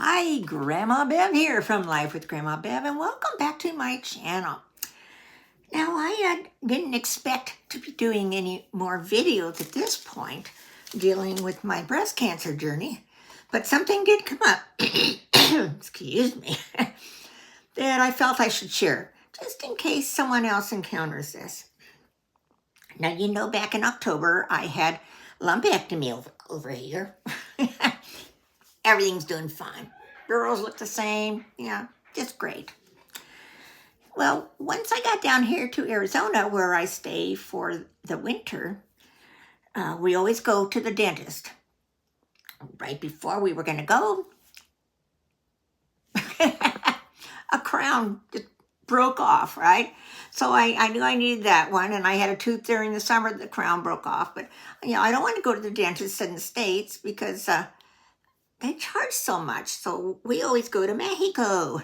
Hi, Grandma Bev here from Life with Grandma Bev, and welcome back to my channel. Now, I didn't expect to be doing any more videos at this point dealing with my breast cancer journey, but something did come up, excuse me, that I felt I should share, just in case someone else encounters this. Now, you know, back in October, I had lumpectomy over here. Everything's doing fine. Girls look the same. Yeah, just great. Well, once I got down here to Arizona, where I stay for the winter, we always go to the dentist. Right before we were going to go, a crown just broke off, right? So I knew I needed that one, and I had a tooth during the summer. The crown broke off. But, I don't want to go to the dentist in the States because they charge so much. So we always go to Mexico.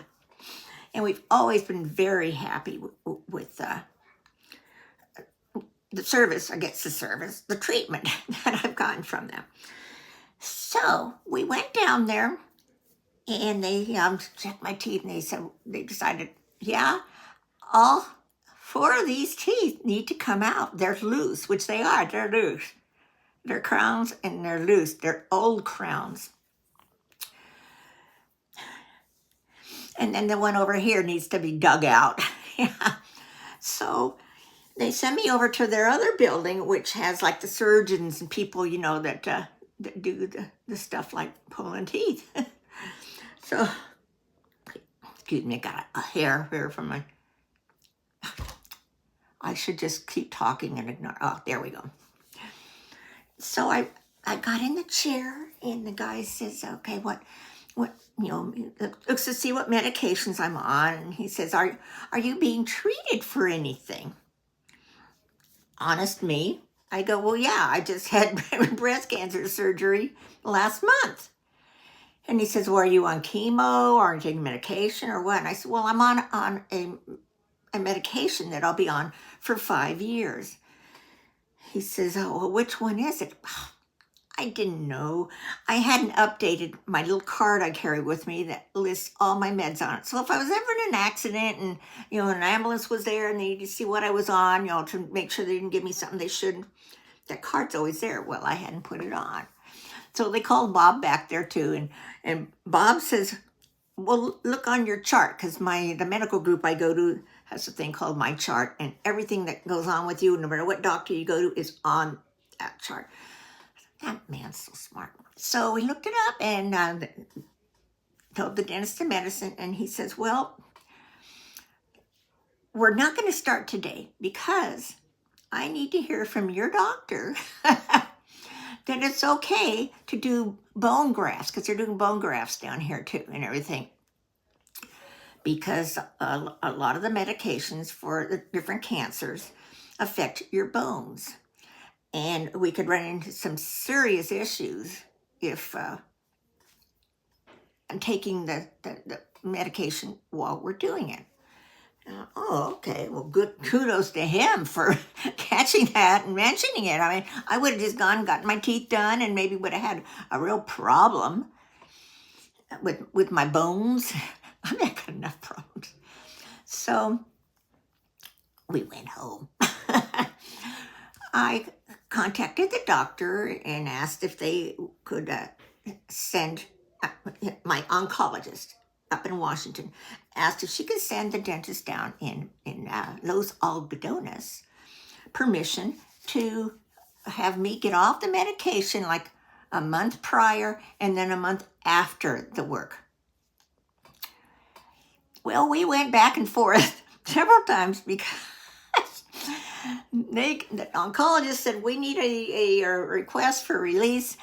And we've always been very happy with the service, the treatment that I've gotten from them. So we went down there and they checked my teeth, and they decided, yeah, all 4 of these teeth need to come out. They're loose, which they are. They're loose. They're crowns and they're loose. They're old crowns. And then the one over here needs to be dug out. Yeah. So they send me over to their other building, which has like the surgeons and people, that do the stuff like pulling teeth. So, excuse me, I got a hair here from my... I should just keep talking and ignore... Oh, there we go. So I got in the chair and the guy says, okay, what, looks to see what medications I'm on. And he says, are you being treated for anything? Honest me, I go, well, yeah, I just had breast cancer surgery last month. And he says, well, are you on chemo or are you taking medication or what? And I said, well, I'm on a medication that I'll be on for 5 years. He says, oh, well, which one is it? I didn't know. I hadn't updated my little card I carry with me that lists all my meds on it. So if I was ever in an accident and, an ambulance was there and they needed to see what I was on, to make sure they didn't give me something they shouldn't, that card's always there. Well, I hadn't put it on. So they called Bob back there too. And Bob says, well, look on your chart, because the medical group I go to has a thing called My Chart, and everything that goes on with you, no matter what doctor you go to, is on that chart. That man's so smart. So we looked it up and told the dentist the medicine, and he says, well, we're not going to start today because I need to hear from your doctor that it's okay to do bone grafts, because they're doing bone grafts down here too and everything. Because a lot of the medications for the different cancers affect your bones. And we could run into some serious issues if I'm taking the medication while we're doing it. Oh, okay. Well, good. Kudos to him for catching that and mentioning it. I mean, I would have just gone and gotten my teeth done and maybe would have had a real problem with my bones. I've got enough problems. So we went home. I contacted the doctor and asked if they could send my oncologist up in Washington, asked if she could send the dentist down in Los Algodones permission to have me get off the medication like a month prior and then a month after the work. Well, we went back and forth several times because the oncologist said we need a request for release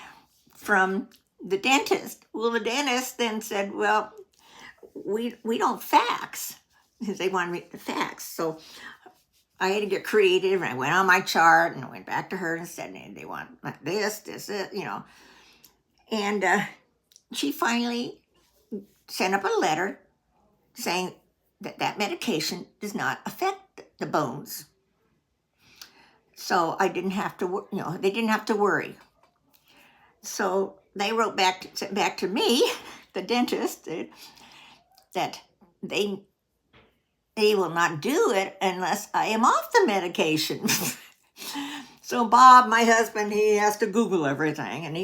from the dentist. Well, the dentist then said, well, we don't fax, because they wanted me to fax. So I had to get creative, and I went on my chart and I went back to her and said, they want this, And she finally sent up a letter saying that medication does not affect the bones. So I didn't have to, they didn't have to worry. So they wrote back to me the dentist that they will not do it unless I am off the medication. So Bob, my husband, he has to Google everything, and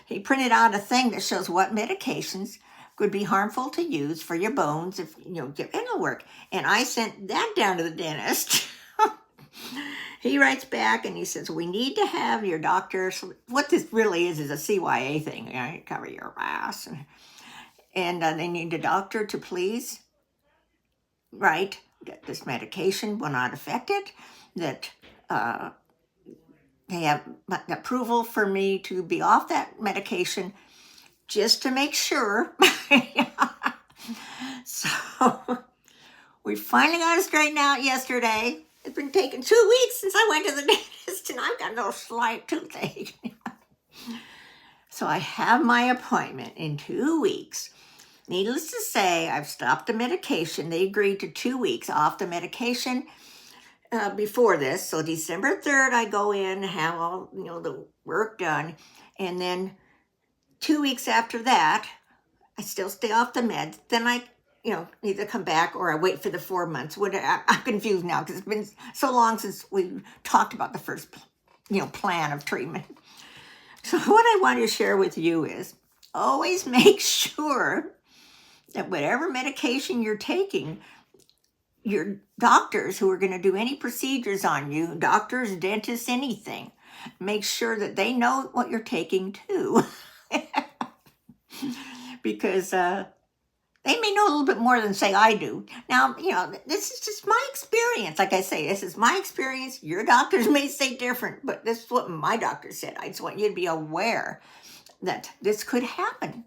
he printed out a thing that shows what medications could be harmful to use for your bones if get dental work. And I sent that down to the dentist. He writes back and he says, we need to have your doctor. So what this really is a CYA thing. Cover your ass. And they need a doctor to please write that this medication will not affect it, that they have approval for me to be off that medication just to make sure. So we finally got it straightened out yesterday. It's been taking 2 weeks since I went to the dentist, and I've got no slight toothache. So I have my appointment in 2 weeks. Needless to say, I've stopped the medication. They agreed to 2 weeks off the medication before this. So December 3rd, I go in, have all the work done, and then 2 weeks after that, I still stay off the meds. Then I either come back or I wait for the 4 months. I'm confused now because it's been so long since we talked about the first, plan of treatment. So what I want to share with you is always make sure that whatever medication you're taking, your doctors who are going to do any procedures on you, doctors, dentists, anything, make sure that they know what you're taking too. Because they may know a little bit more than, say, I do. Now, this is just my experience. Like I say, this is my experience. Your doctors may say different, but this is what my doctor said. I just want you to be aware that this could happen.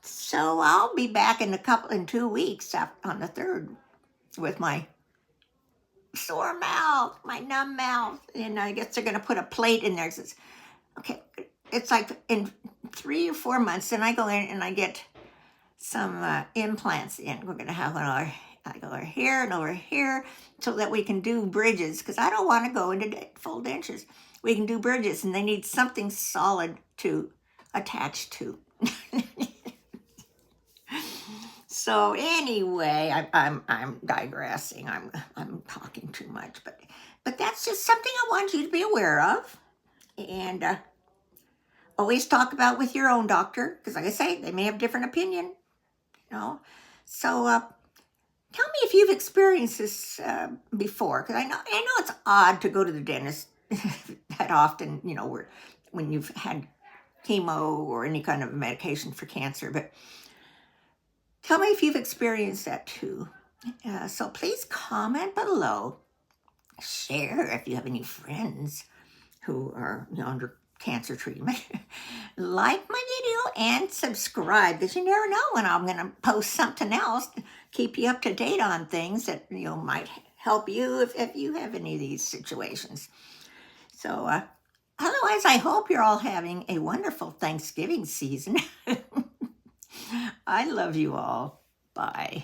So I'll be back in 2 weeks on the 3rd with my sore mouth, my numb mouth. And I guess they're going to put a plate in there. It says, okay, it's like in 3 or 4 months, then I go in and I get some implants in. We're going to have one I go over here and over here so that we can do bridges, because I don't want to go into full dentures. We can do bridges, and they need something solid to attach to. So anyway, I'm digressing. I'm talking too much, but that's just something I want you to be aware of, and always talk about with your own doctor, because like I say, they may have different opinion. So tell me if you've experienced this before, because I know it's odd to go to the dentist that often. When you've had chemo or any kind of medication for cancer, but tell me if you've experienced that too. So please comment below. Share if you have any friends who are under cancer treatment. Like my video and subscribe, because you never know when I'm going to post something else to keep you up to date on things that might help you if you have any of these situations. So otherwise, I hope you're all having a wonderful Thanksgiving season. I love you all. Bye.